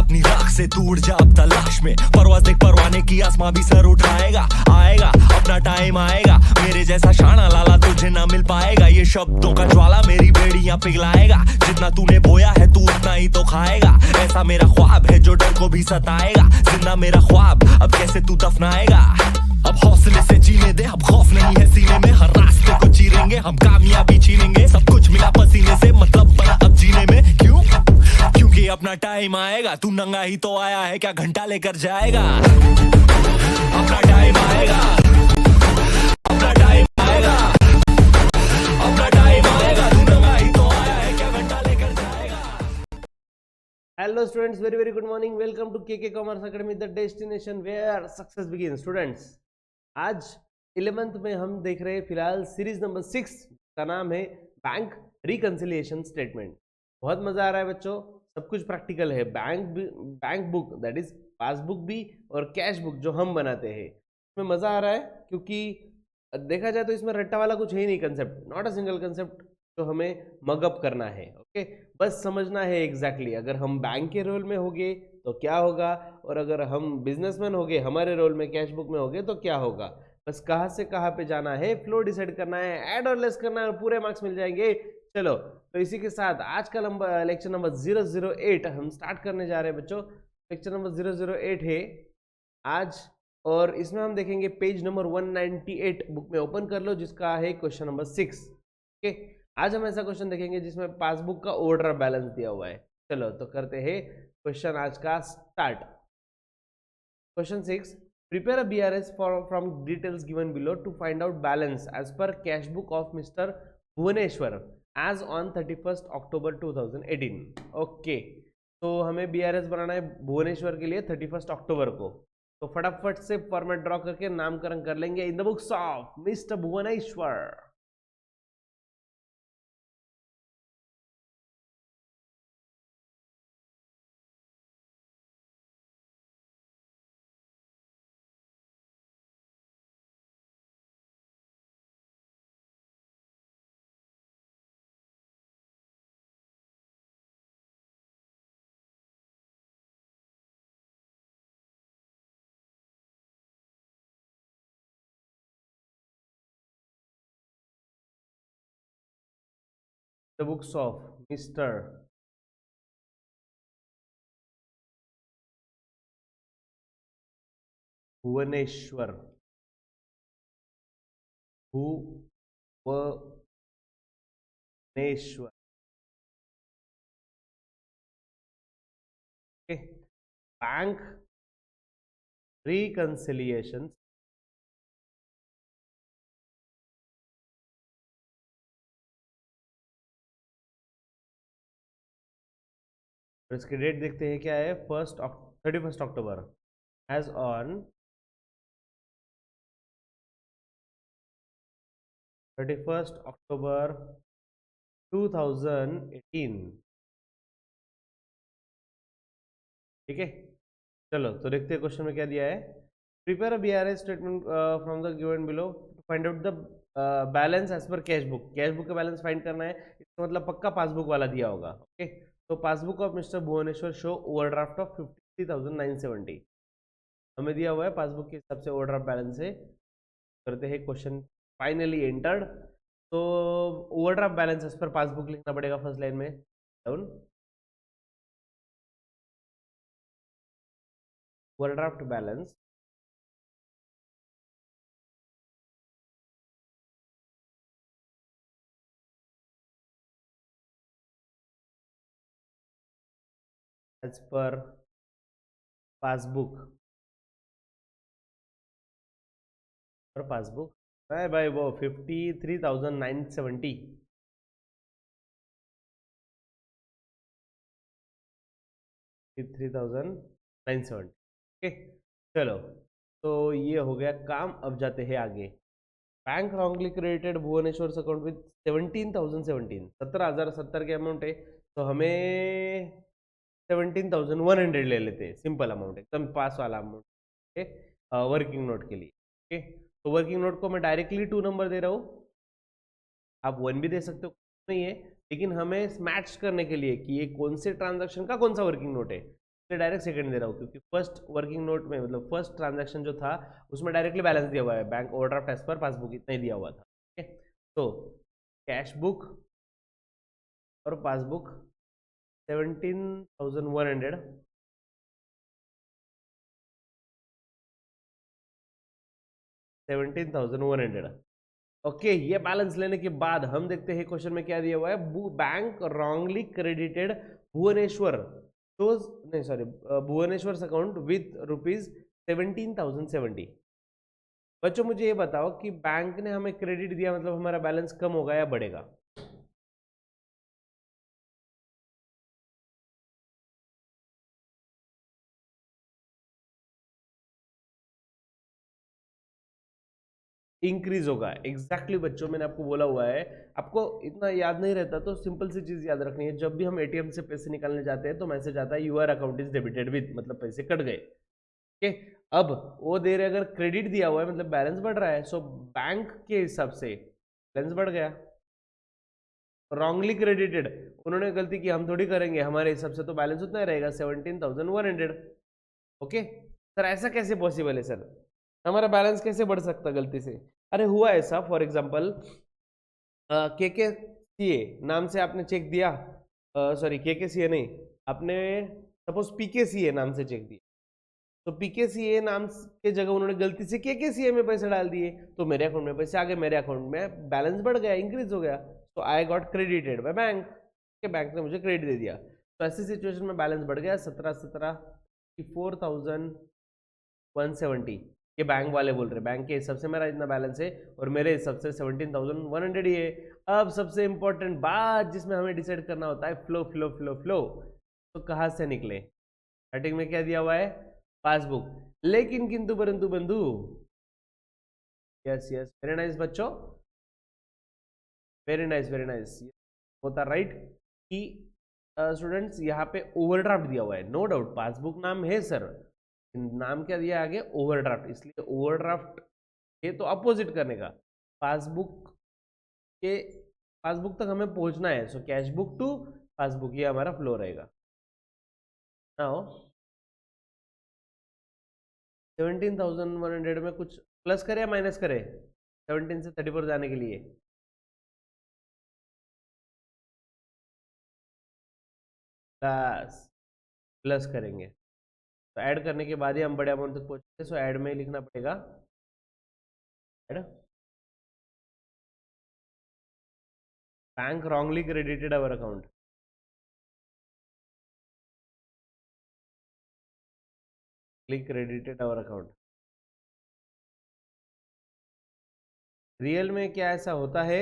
अपनी राख से तू उड़ जा अब तलाश में, परवाज़ देख परवाने की, आसमां भी सर उठाएगा। आएगा अपना टाइम आएगा, मेरे जैसा शाना लाला तुझे ना मिल पाएगा। ये शब्दों का ज्वाला मेरी बेड़ियां पिघलाएगा, जितना तूने बोया है तू उतना ही तो खाएगा। ऐसा मेरा ख्वाब है जो डर को भी सताएगा, जिंदा मेरा ख्वाब अब कैसे तू दफनाएगा। अब हौसले से जीने दे, अब खौफ नहीं है सीने में, हर रास्ते को चीरेंगे हम, कामयाबी छीनेंगे। सब कुछ मिला पसीने से, मतलब बना अब जीने में। क्यों? क्योंकि अपना टाइम आएगा, तू नंगा ही तो आया है, क्या घंटा लेकर जाएगा। अपना टाइम आएगा, अपना टाइम आएगा, अपना टाइम आएगा, तू नंगा ही तो आया है, क्या घंटा लेकर जाएगा। Hello students, very very good morning. Welcome to KK commerce academy, the destination where success begin. Students, आज 11th में हम देख रहे हैं फिलहाल सीरीज नंबर 6 का नाम है बैंक रिकंसिलिएशन स्टेटमेंट। बहुत मजा आ रहा है बच्चों, सब कुछ प्रैक्टिकल है। Bank book that is passbook भी और कैश बुक जो हम बनाते हैं, इसमें मजा आ रहा है क्योंकि देखा जाए तो इसमें रट्टा वाला कुछ है ही नहीं concept, not a single concept जो हमें मगअप करना है। ओके, बस समझना है एग्जैक्टली अगर हम बैंक के रोल में होंगे तो क्या होगा, और अगर हम बिजनेसमैन होंगे हमारे रोल में कैश बुक में होंगे तो क्या होगा। बस कहाँ से कहाँ पे जाना है, फ्लो डिसाइड करना है, ऐड और लेस करना है और पूरे मार्क्स मिल जाएंगे। चलो, तो इसी के साथ आज का लेक्चर नंबर 008 हम स्टार्ट करने जा रहे हैं बच्चों। लेक्चर नंबर 008 है आज, और इसमें हम देखेंगे पेज नंबर 198। बुक में ओपन कर लो, जिसका है क्वेश्चन नंबर 6। ओके, आज हम ऐसा क्वेश्चन देखेंगे जिसमें पासबुक का ऑर्डर बैलेंस दिया हुआ है। चलो तो करते हैं क्वेश्चन आज का start. Question 6, prepare a BRS from details given below to find out balance as per cash book of Mr. Bhuvaneshwar as on 31st October 2018। Okay, तो हमें BRS बनाना है भुवनेश्वर के लिए 31st अक्टूबर को। तो फटाफट से फॉर्मेट ड्रॉ करके नामकरण कर लेंगे in the books of mister Bhuvneshwar. The books of Mr. Bhuvneshwar, Bhuvneshwar. Okay, bank reconciliation इसकी डेट देखते हैं क्या है। 31st October as on 31st अक्टूबर 2018। ठीक है, चलो तो देखते हैं क्वेश्चन में क्या दिया है। Prepare a BRS statement from the given below to find out the balance as per cash book. Cash book का बैलेंस फाइंड करना है, इसका मतलब पक्का पासबुक वाला दिया होगा। ओके, तो passbook of mister Bhuvneshwar show overdraft of 53,970 हमें दिया हुआ है। पासबुक के हिसाब से ओवरड्राफ्ट बैलेंस है। करते हैं क्वेश्चन फाइनली एंटर्ड। तो overdraft balance as per passbook लिखना पड़ेगा फर्स्ट लाइन में down. Overdraft balance as per passbook, और पासबुक है भाई वो 53,970। 53,970। ओके, चलो तो ये हो गया काम। अब जाते हैं आगे। Bank wrongly credited Bhuvneshwar account with 17,017, 17,070 के अमाउंट है, तो हमें 17,100 ले लेते हैं। सिंपल अमाउंट, एकदम पास वाला अमाउंट वर्किंग नोट के लिए। ओके, तो वर्किंग नोट को मैं डायरेक्टली 2 नंबर दे रहा हूँ, आप 1 भी दे सकते हो, नहीं है, लेकिन हमें मैच करने के लिए कि ये कौन से ट्रांजैक्शन का कौन सा वर्किंग नोट है, डायरेक्ट सेकंड दे रहा हूँ, क्योंकि फर्स्ट वर्किंग नोट में मतलब फर्स्ट ट्रांजैक्शन जो था उसमें डायरेक्टली बैलेंस दिया हुआ है, bank overdraft as per passbook इतना ही दिया हुआ था। ठीक है, तो कैश बुक और पासबुक 17,100, 17,100। ओके, ये बैलेंस लेने के बाद हम देखते हैं क्वेश्चन में क्या दिया हुआ है। बैंक रॉन्गली क्रेडिटेड भुवनेश्वर तो नहीं सॉरी भुवनेश्वर अकाउंट विथ ₹17,070। बच्चों मुझे ये बताओ कि बैंक ने हमें क्रेडिट दिया मतलब हमारा बैलेंस कम होगा या बढ़ेगा? इंक्रीज होगा। एग्जैक्टली बच्चों, मैंने आपको बोला हुआ है। आपको इतना याद नहीं रहता तो सिंपल सी चीज याद रखनी है, जब भी हम एटीएम से पैसे निकालने जाते हैं तो मैसेज आता है your account is debited with, मतलब पैसे कट गए। ओके, अब वो दे रहे अगर क्रेडिट दिया हुआ है मतलब बैलेंस बढ़ रहा है, सो बैंक के हिसाब से बैलेंस बढ़ गया। रॉन्गली क्रेडिटेड, उन्होंने गलती की, हम थोड़ी करेंगे, हमारे हिसाब से तो बैलेंस उतना ही रहेगा 17,100। ओके सर, ऐसा कैसे पॉसिबल है सर, हमारा बैलेंस कैसे बढ़ सकता गलती से? अरे हुआ ऐसा, फॉर एग्जाम्पल के सी ए नाम से आपने चेक दिया, सॉरी के सी ए नहीं, आपने सपोज पीके सी ए नाम से चेक दिया, तो पीके सी ए नाम के जगह उन्होंने गलती से के सी ए में पैसे डाल दिए, तो मेरे अकाउंट में पैसे आ गए, मेरे अकाउंट में बैलेंस बढ़ गया, इंक्रीज हो गया, तो I got credited by bank, के बैंक ने मुझे क्रेडिट दे दिया। तो ऐसी सिचुएशन में बैलेंस बढ़ गया 4,170। ये बैंक वाले बोल रहे, बैंक के हिसाब से मेरा इतना बैलेंस है और मेरे हिसाब से 17,100 ही है। अब सबसे इंपॉर्टेंट बात जिसमें हमें डिसाइड करना होता है, फ्लो फ्लो फ्लो फ्लो, तो कहाँ से निकले? स्टार्टिंग में क्या दिया हुआ है? पासबुक, लेकिन किंतु परंतु बंधु, यस यस वेरी नाइस बच्चों, वेरी नाइस वेरी नाइस, होता राइट कि स्टूडेंट्स यहाँ पे ओवरड्राफ्ट दिया हुआ है, नो डाउट पासबुक नाम है सर, नाम क्या दिया आगे? ओवरड्राफ्ट, इसलिए ओवरड्राफ्ट ये तो अपोजिट करने का, पासबुक के पासबुक तक हमें पहुंचना है, so cash book to passbook, ये हमारा फ्लो रहेगा। नाउ 17,100 में कुछ प्लस करे या माइनस करे 17 से 34 जाने के लिए? प्लस, प्लस करेंगे, तो ऐड करने के बाद ही हम बड़े अमाउंट तक पहुंचेंगे, सो ऐड में ही लिखना पड़ेगा ऐड, बैंक रॉन्गली क्रेडिटेड अवर अकाउंट, क्रेडिटेड अवर अकाउंट। रियल में क्या ऐसा होता है?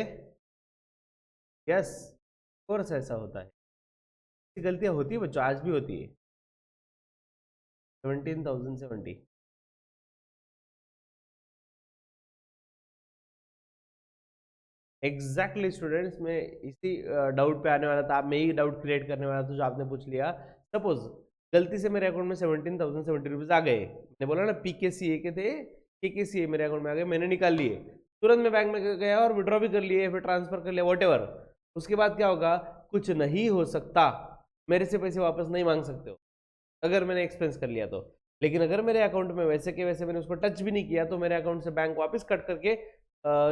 यस कोर्स ऐसा होता है, गलतियां होती है बच्चों, आज भी होती है। 17,070, एग्जैक्टली स्टूडेंट्स, मैं इसी डाउट पे आने वाला था, आप में ही डाउट क्रिएट करने वाला था जो आपने पूछ लिया। सपोज गलती से मेरे अकाउंट में 17,070 रुपीज आ गए, मैंने बोला ना पीके सी ए के थे, के सी ए मेरे अकाउंट में आ गए, मैंने निकाल लिए, तुरंत मैं बैंक में गया और विड्रॉ भी कर लिए, फिर ट्रांसफर कर लिया, वॉट एवर। उसके बाद क्या होगा? कुछ नहीं हो सकता, मेरे से पैसे वापस नहीं मांग सकते हो अगर मैंने एक्सपेंस कर लिया तो। लेकिन अगर मेरे अकाउंट में वैसे के वैसे मैंने उसको टच भी नहीं किया, तो मेरे अकाउंट से बैंक वापस कट करके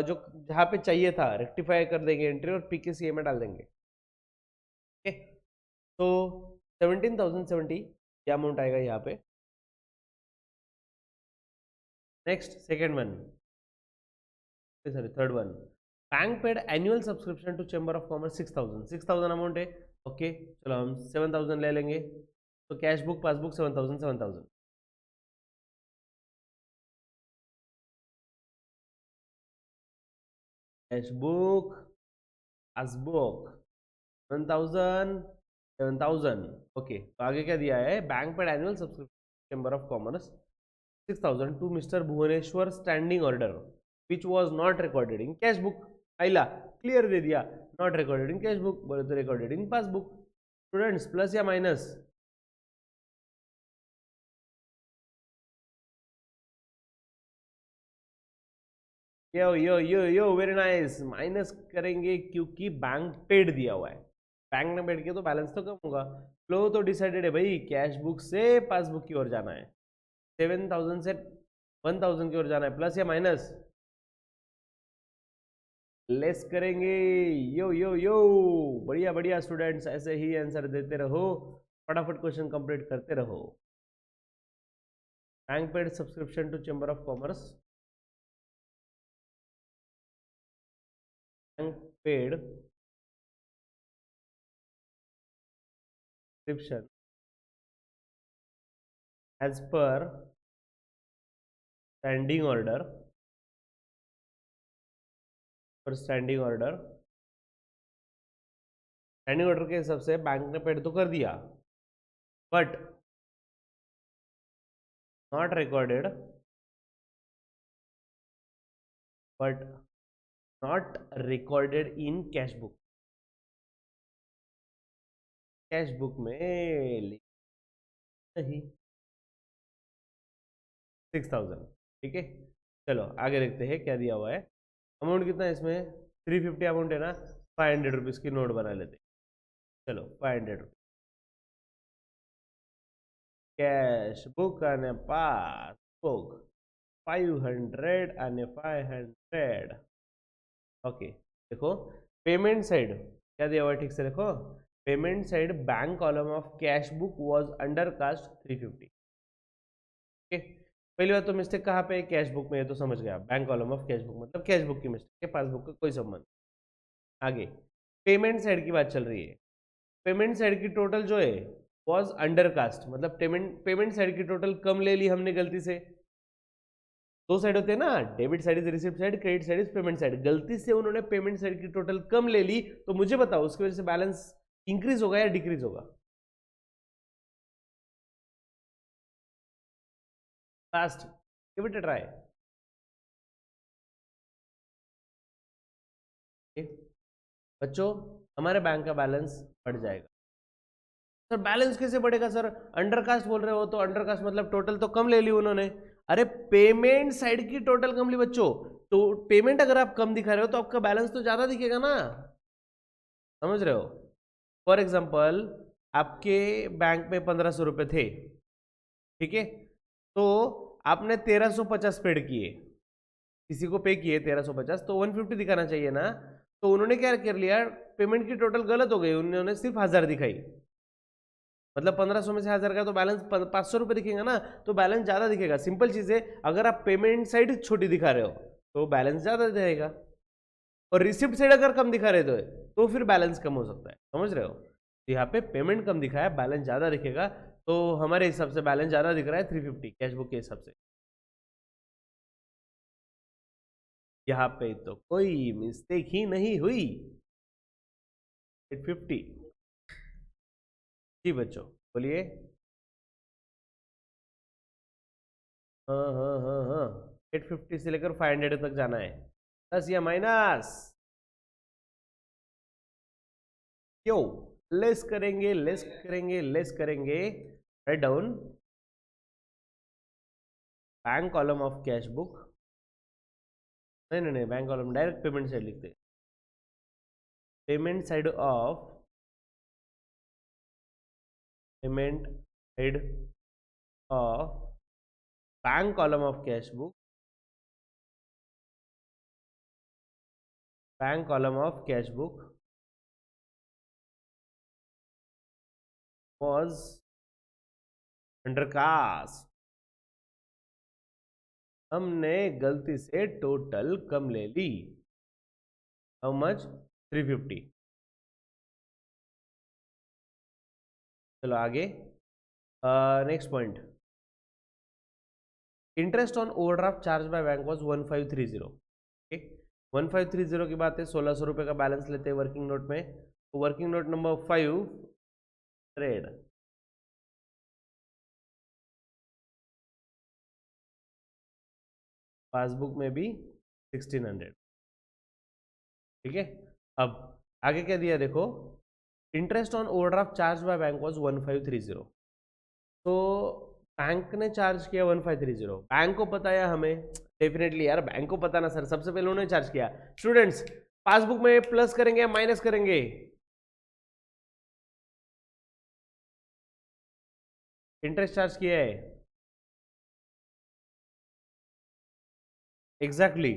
जो जहाँ पे चाहिए था रेक्टिफाई कर देंगे एंट्री, और पीकेसीए में डाल देंगे। ओके, तो 17,070 क्या अमाउंट आएगा यहाँ पे? Next second one, sorry third one, bank paid annual subscription to chamber of commerce 6,000 amount है। ओके चलो हम 7,000 ले लेंगे, तो cash book passbook 7,000। Cash book passbook 7,000। Okay, तो आगे क्या दिया है? Bank paid annual subscription chamber of commerce 6,000 to Mr Bhuvneshwar standing order which was not recorded in cash book. आइला क्लियर दे दिया, not recorded in cash book, बोले तो recorded in passbook. Students plus या माइनस? यो यो यो यो वेरी नाइस, माइनस करेंगे क्योंकि bank paid दिया हुआ है। बैंक में बैठ के तो बैलेंस तो कम होगा। फ्लो तो डिसाइडेड है भाई, कैश बुक से पासबुक की ओर जाना है, 7,000 से 1,000 की ओर जाना है, प्लस या माइनस, लेस करेंगे। यो यो यो, बढ़िया बढ़िया स्टूडेंट्स, ऐसे ही आंसर देते रहो, फटाफट क्वेश्चन कंप्लीट करते रहो। Bank paid subscription to chamber of commerce, bank paid subscription as per standing order, per standing order के हिसाब से बैंक ने पेड तो कर दिया, but not recorded, in cash book. Cash book में नहीं 6,000, ठीक है। चलो आगे देखते हैं क्या दिया हुआ है। अमाउंट कितना है इसमें, 350 अमाउंट है ना, 500 रुपीज की नोट बना लेते। चलो 500 रुपीज कैश बुक आणि पासबुक, 500 आणि 500। ओके, देखो पेमेंट साइड क्या दिया हुआ है, ठीक से देखो। Payment side bank column of cash book was undercast 350। ओके, पहली बात तो मिस्टेक कहाँ पे है, कैश बुक में, ये तो समझ गया। Bank column of cash book मतलब कैश बुक की मिस्टेक है, पासबुक का कोई संबंध। आगे पेमेंट साइड की बात चल रही है। पेमेंट साइड की टोटल जो है वॉज अंडर कास्ट, मतलब पेमेंट साइड की टोटल कम ले ली हमने गलती से। दो साइड होते हैं ना, debit side is receipt side, credit side is payment side. गलती से उन्होंने पेमेंट साइड की टोटल कम ले ली, तो मुझे बताओ उसकी वजह से बैलेंस इंक्रीज होगा या डिक्रीज होगा। Fast, give it a try. बच्चों हमारे बैंक का बैलेंस बढ़ जाएगा। सर बैलेंस कैसे बढ़ेगा सर, अंडरकास्ट बोल रहे हो, तो अंडरकास्ट मतलब टोटल तो कम ले ली उन्होंने। अरे पेमेंट साइड की टोटल कम ली बच्चों, तो पेमेंट अगर आप कम दिखा रहे हो तो आपका बैलेंस तो ज्यादा दिखेगा ना, समझ रहे हो। फॉर एग्जाम्पल आपके बैंक में 1,500 रुपए थे, ठीक है, तो आपने 1,350 पेड किए, किसी को पे किए 1,350, तो 150 दिखाना चाहिए ना। तो उन्होंने क्या कर लिया, पेमेंट की टोटल गलत हो गई, उन्होंने सिर्फ 1,000 दिखाई, मतलब 1,500 में से 1,000 का तो बैलेंस 500 रुपए दिखेगा ना, तो बैलेंस ज्यादा दिखेगा। सिंपल चीज है, अगर आप पेमेंट साइड छोटी दिखा रहे हो तो बैलेंस ज्यादा दिखेगा, और रिसिप्ट साइड अगर कम दिखा रहे तो फिर बैलेंस कम हो सकता है, समझ रहे हो। तो यहाँ पे पेमेंट कम दिखा है, बैलेंस ज्यादा दिखेगा, तो हमारे हिसाब से बैलेंस ज्यादा दिख रहा है 350 कैश बुक के हिसाब से। यहाँ पे तो कोई मिस्टेक ही नहीं हुई, 850। जी बच्चों बोलिए। हाँ हाँ हाँ हाँ, 850 से लेकर 500 तक जाना है, प्लस या माइनस, क्यों लेस करेंगे, लेस करेंगे, लेस करेंगे। Write down bank column of cash book, नहीं नहीं नहीं, bank column direct payment side लिखते, payment side of, payment side of bank column of cash book, bank column of cash book was undercast. हमने गलती से total कम ले ली, how much, 350। चलो आगे, next point, interest on overdraft charge by bank was 1530। Okay, 1530 की बात है, 1,600 रुपए का बैलेंस लेते हैं वर्किंग नोट में, तो working note number 5 trade, passbook में भी 1,600, ठीक है। अब आगे क्या दिया देखो, interest on overdraft charge by bank was 1530, तो बैंक ने चार्ज किया 1530, बैंक को पता है हमें, डेफिनेटली यार बैंक को पता ना सर, सबसे पहले उन्होंने चार्ज किया। स्टूडेंट्स पासबुक में प्लस करेंगे या माइनस करेंगे, इंटरेस्ट चार्ज किया है एग्जैक्टली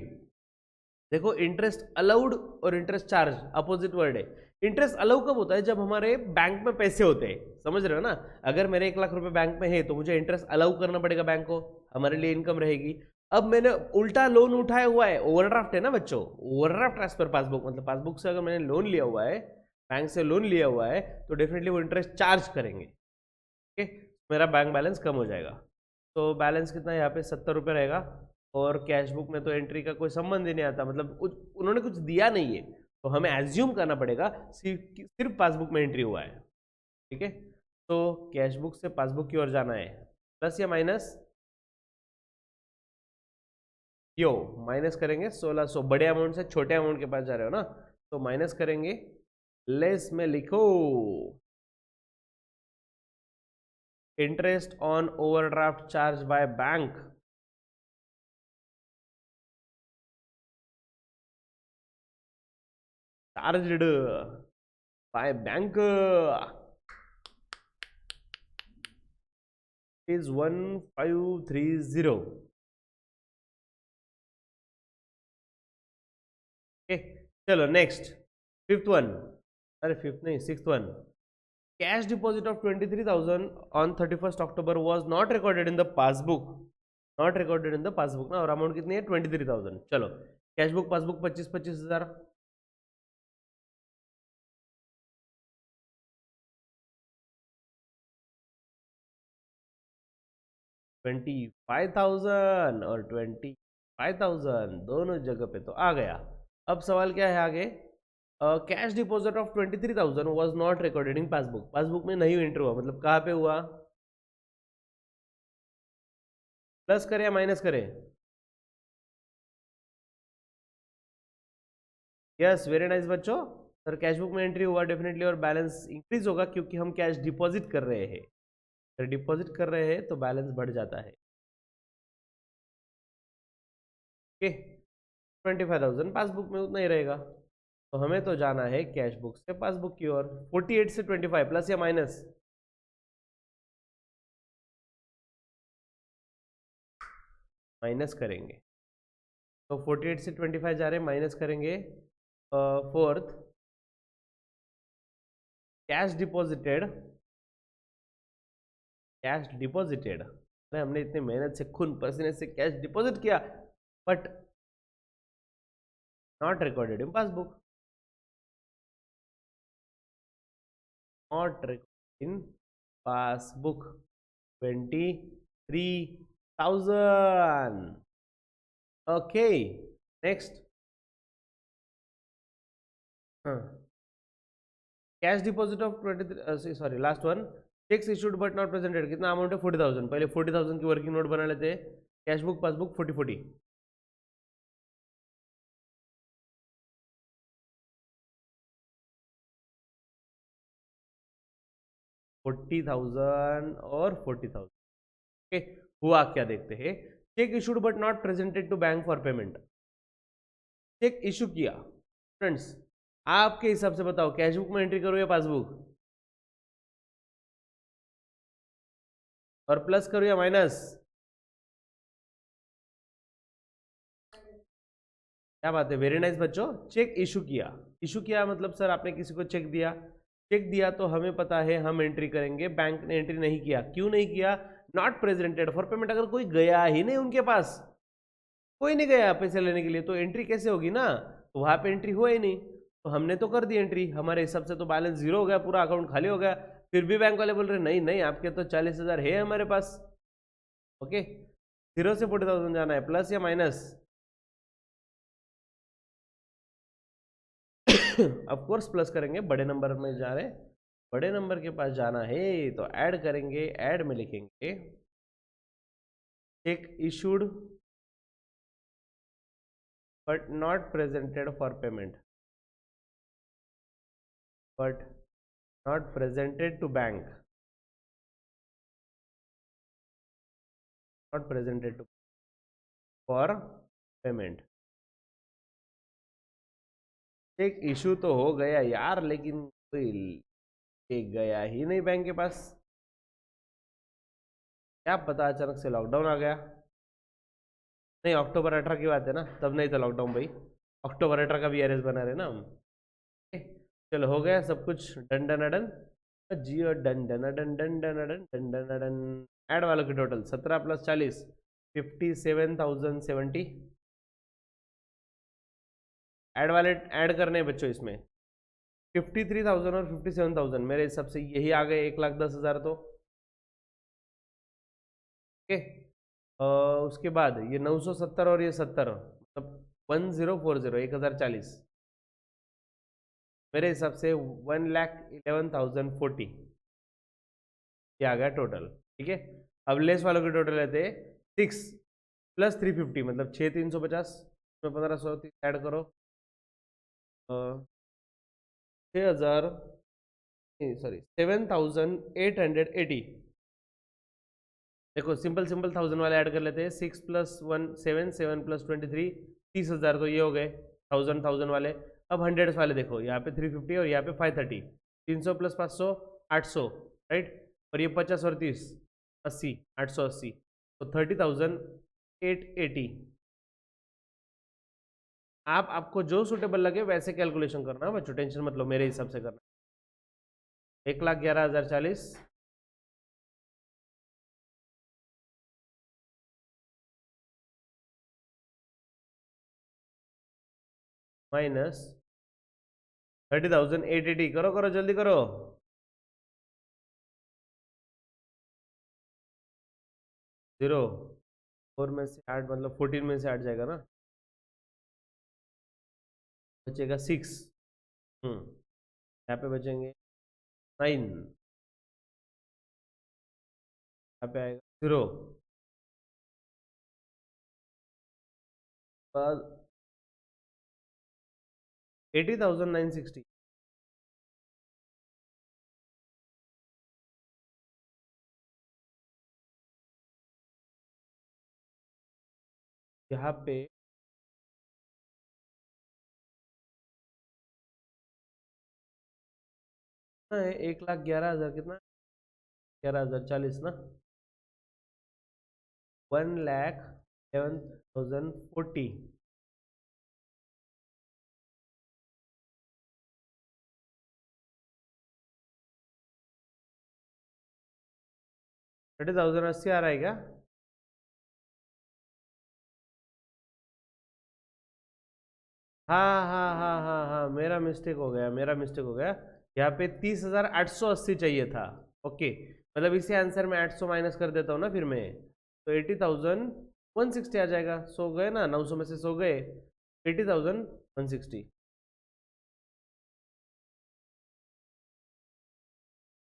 देखो इंटरेस्ट अलाउड और इंटरेस्ट चार्ज अपोजिट वर्ड है। इंटरेस्ट अलाउ कब होता है? जब हमारे बैंक में पैसे होते हैं, समझ रहे हो ना? अगर मेरे 1 लाख रुपए बैंक में है तो मुझे इंटरेस्ट अलाउ करना पड़ेगा बैंक को, हमारे लिए इनकम रहेगी। अब मैंने उल्टा लोन उठाया हुआ है, ओवरड्राफ्ट है ना बच्चों, ओवरड्राफ्ट एज पर पासबुक, मतलब पासबुक से अगर मैंने लोन लिया हुआ है, बैंक से लोन लिया हुआ है, तो डेफिनेटली वो इंटरेस्ट चार्ज करेंगे। ओके, मेरा बैंक बैलेंस कम हो जाएगा। तो बैलेंस कितना यहाँ पे 70 रुपये रहेगा, और कैश बुक में तो एंट्री का कोई संबंध ही नहीं आता, मतलब उन्होंने कुछ दिया नहीं है, तो हमें एज्यूम करना पड़ेगा सिर्फ पासबुक में एंट्री हुआ है। ठीक है, तो कैश बुक से पासबुक की ओर जाना है, प्लस या माइनस? यो माइनस करेंगे 1600, बड़े अमाउंट से छोटे अमाउंट के पास जा रहे हो ना, तो माइनस करेंगे, लेस में लिखो interest on overdraft charge by bank, charged by bank is 1530। Okay, चलो नेक्स्ट, फिफ्थ वन, अरे फिफ्थ नहीं, sixth one. Cash deposit of 23,000 on 31st October was not recorded in the passbook, not recorded in the passbook ना, और amount कितनी है 23,000। चलो cash book passbook 25,000, 25,000 और 25,000 दोनों जगह पे तो आ गया। अब सवाल क्या है आगे? Cash deposit of 23,000 was not recorded in passbook, passbook में नहीं एंटर हुआ, मतलब कहाँ पे हुआ? प्लस करें या माइनस करें? यस, वेरी नाइस बच्चों। सर कैश बुक में एंट्री हुआ डेफिनेटली, और बैलेंस इंक्रीज होगा क्योंकि हम कैश डिपॉजिट कर रहे हैं, अगर डिपॉजिट कर रहे हैं तो बैलेंस बढ़ जाता है। ओके, 25,000 पासबुक में उतना ही रहेगा, तो हमें तो जाना है कैश बुक से पासबुक की ओर। 48 से 25 प्लस या माइनस? माइनस करेंगे, तो 48 से 25 जा रहे हैं, माइनस करेंगे। Fourth, cash deposited, cash deposited, अरे हमने इतने मेहनत से खून पसीने से कैश डिपॉजिट किया, but not recorded in passbook, not recorded in passbook 23,000। Okay, next, cash deposit of 23, sorry last one, cheques issued but not presented, कितना अमाउंट है? 40,000। पहले 40,000 की वर्किंग नोट बना लेते हैं, कैश बुक पासबुक 40-40, और 40,000। ओके, हुआ क्या देखते हैं। Cheque issued but not presented to bank for payment, cheque issue किया। फ्रेंड्स आपके हिसाब से बताओ, कैश बुक में एंट्री करो या पासबुक, और प्लस करो या माइनस? क्या बात है, वेरी नाइस बच्चों। चेक इशू किया, इशू किया मतलब सर आपने किसी को चेक दिया, चेक दिया तो हमें पता है हम एंट्री करेंगे, बैंक ने एंट्री नहीं किया, क्यों नहीं किया? नॉट प्रेजेंटेड फॉर पेमेंट, अगर कोई गया ही नहीं उनके पास, कोई नहीं गया पैसे लेने के लिए, तो एंट्री कैसे होगी ना, तो वहां पे एंट्री हुआ ही नहीं, तो हमने तो कर दी एंट्री, हमारे हिसाब से तो बैलेंस जीरो हो गया, पूरा अकाउंट खाली हो गया। फिर भी बैंक वाले बोल रहे नहीं नहीं आपके तो 40,000 है हमारे पास। ओके, 0 से 40,000 जाना है, प्लस या माइनस? ऑफ कोर्स प्लस करेंगे, बड़े नंबर में जा रहे, बड़े नंबर के पास जाना है, तो ऐड करेंगे, ऐड में लिखेंगे cheque issued but not presented for payment, but not presented to bank, not presented to for payment. Cheque issue तो हो गया यार, लेकिन कोई चेक गया ही नहीं बैंक के पास। क्या पता अचानक से लॉकडाउन आ गया। नहीं, अक्टूबर 18 की बात है ना, तब नहीं था लॉकडाउन भाई। अक्टूबर 18 का VRS बना रहे ना हम। चलो हो गया सब कुछ, डन डन डन जियो, done done done done done done done done done. Add वालों की टोटल 17 + 40 57,070। ऐड वाले ऐड करने हैं बच्चों इसमें 53,000 और 57,000, मेरे हिसाब से यही आ गए 1,10,000 तो। ओके, उसके बाद ये 970 और ये 70, मतलब 1040, 1040, मेरे हिसाब से 1,11,040 ये आ गया टोटल। ठीक है, अब लेस वालों के टोटल रहते 6 + 350, मतलब 6,350, उसमें 1,500 ऐड करो, 6,000, सॉरी 7,880। देखो सिंपल सिंपल 1,000 वाले ऐड कर लेते हैं, 6 + 1 7, 7 + 23 30,000, तो ये हो गए 1,000 वाले। अब 100 वाले देखो, यहाँ पे 350 और यहाँ पे 530, 300 + 500 800, राइट, और ये 50 और 30 80, 880, तो 30,880। आपको जो सूटेबल लगे वैसे कैलकुलेशन करना बच्चों, टेंशन मत लो, मेरे हिसाब से करना। 1,11,040 माइनस 30,880, करो करो जल्दी करो। 0 4 में से 8, मतलब 14 में से 8 जाएगा ना, बचेगा 6। यहाँ पे बचेंगे 9, यहाँ पे आएगा 0, बाद 80,960। यहाँ पे 1,11,000 कितना, 11,040 ना, 1,11,040। 30,080 आ रहा है क्या? हाँ हाँ हाँ हाँ हाँ, मेरा मिस्टेक हो गया, मेरा मिस्टेक हो गया। यहाँ पे 30,880 चाहिए था। ओके, मतलब इसी आंसर में 800 माइनस कर देता हूँ ना फिर मैं, तो 80,160 आ जाएगा। सो गए ना, 900 में से सो गए, 80,160।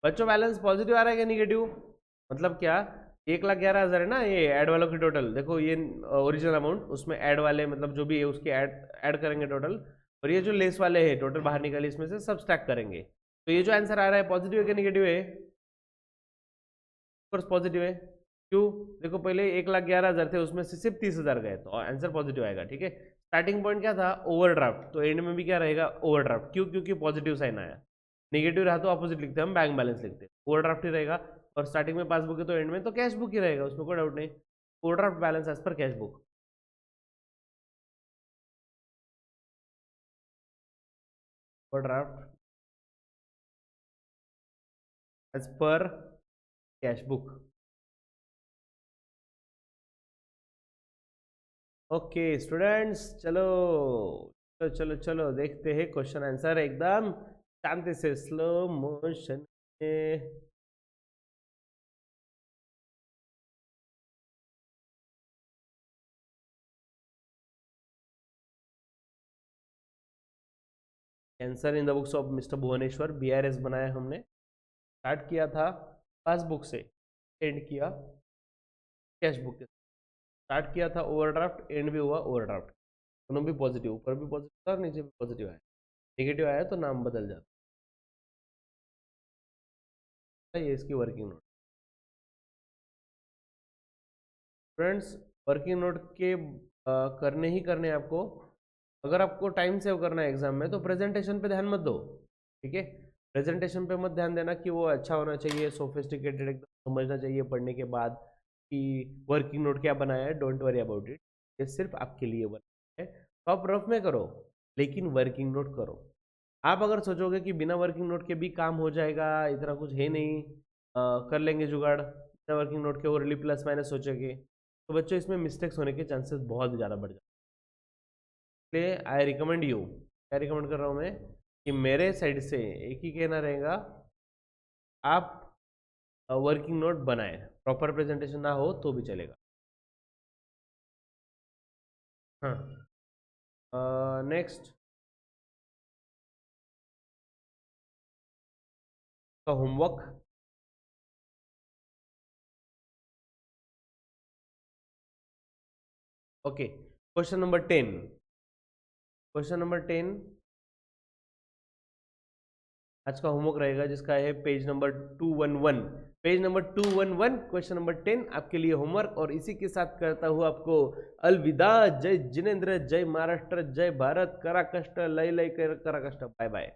बच्चों बैलेंस पॉजिटिव आ रहा है क्या निगेटिव? मतलब क्या, 1,11,000 है ना ये ऐड वालों की टोटल, देखो ये ओरिजिनल अमाउंट, उसमें ऐड वाले मतलब जो भी है उसके ऐड करेंगे टोटल, और ये जो लेस वाले हैं टोटल बाहर निकाले, इसमें से सब स्टैक करेंगे, तो ये जो आंसर आ रहा है पॉजिटिव है क्या निगेटिव है? कोर्स पॉजिटिव है। क्यों? देखो पहले 1,11,000 थे, उसमें से सिर्फ 30,000 गए, तो आंसर पॉजिटिव आएगा। ठीक है, स्टार्टिंग पॉइंट क्या था, ओवरड्राफ्ट, तो एंड में भी क्या रहेगा, ओवरड्राफ्ट। क्यों? क्योंकि पॉजिटिव साइन आया। नेगेटिव रहा तो अपोजिट लिखते हैं हम, बैंक बैलेंस लिखते हैं, ओवरड्राफ्ट ही रहेगा। और स्टार्टिंग में पासबुक है तो एंड में तो कैश बुक ही रहेगा, उसमें कोई डाउट नहीं। Overdraft balance as per cash book. Overdraft as per cash book. Okay students, चलो चलो चलो चलो देखते हैं क्वेश्चन आंसर एकदम शांति से, स्लो मोशन में। Answer in the books of mister Bhuvneshwar, BRS बनाया हमने। स्टार्ट किया था पासबुक से, एंड किया कैश बुक के। स्टार्ट किया था ओवरड्राफ्ट, एंड भी हुआ ओवरड्राफ्ट। दोनों भी पॉजिटिव, ऊपर भी पॉजिटिव था और नीचे भी पॉजिटिव आया। नेगेटिव आया तो नाम बदल जाता है। ये इसकी working note. Friends working note के करने ही करने आपको। अगर आपको टाइम सेव करना है एग्जाम में तो प्रेजेंटेशन पे ध्यान मत दो। ठीक है, प्रेजेंटेशन पे मत ध्यान देना कि वो अच्छा होना चाहिए, सोफिस्टिकेटेड एकदम समझना चाहिए पढ़ने के बाद। कि वर्किंग नोट क्या बनाया है, डोंट वरी अबाउट इट, ये सिर्फ आपके लिए बना है। तो आप रफ में करो लेकिन वर्किंग नोट करो। आप अगर सोचोगे कि बिना वर्किंग नोट के भी काम हो जाएगा, इतना कुछ है नहीं, कर लेंगे जुगाड़, बिना वर्किंग नोट के ओरली प्लस माइनस सोचोगे, तो बच्चों इसमें मिस्टेक्स होने के चांसेस बहुत ज़्यादा बढ़ जाते हैं। इसलिए आई रिकमेंड यू, क्या रिकमेंड कर रहा हूँ मैं, कि मेरे साइड से एक ही कहना रहेगा, आप वर्किंग नोट बनाए, प्रॉपर प्रेजेंटेशन ना हो तो भी चलेगा। हाँ, नेक्स्ट का homework. Okay, question number 10, question number 10 आज का होमवर्क रहेगा, जिसका है page number 211, page number 211 question number 10 आपके लिए होमवर्क। और इसी के साथ करता हुआ आपको अलविदा। जय जिनेंद्र, जय महाराष्ट्र, जय भारत, करा कष्ट लय लय कर करा कष्ट, बाय बाय।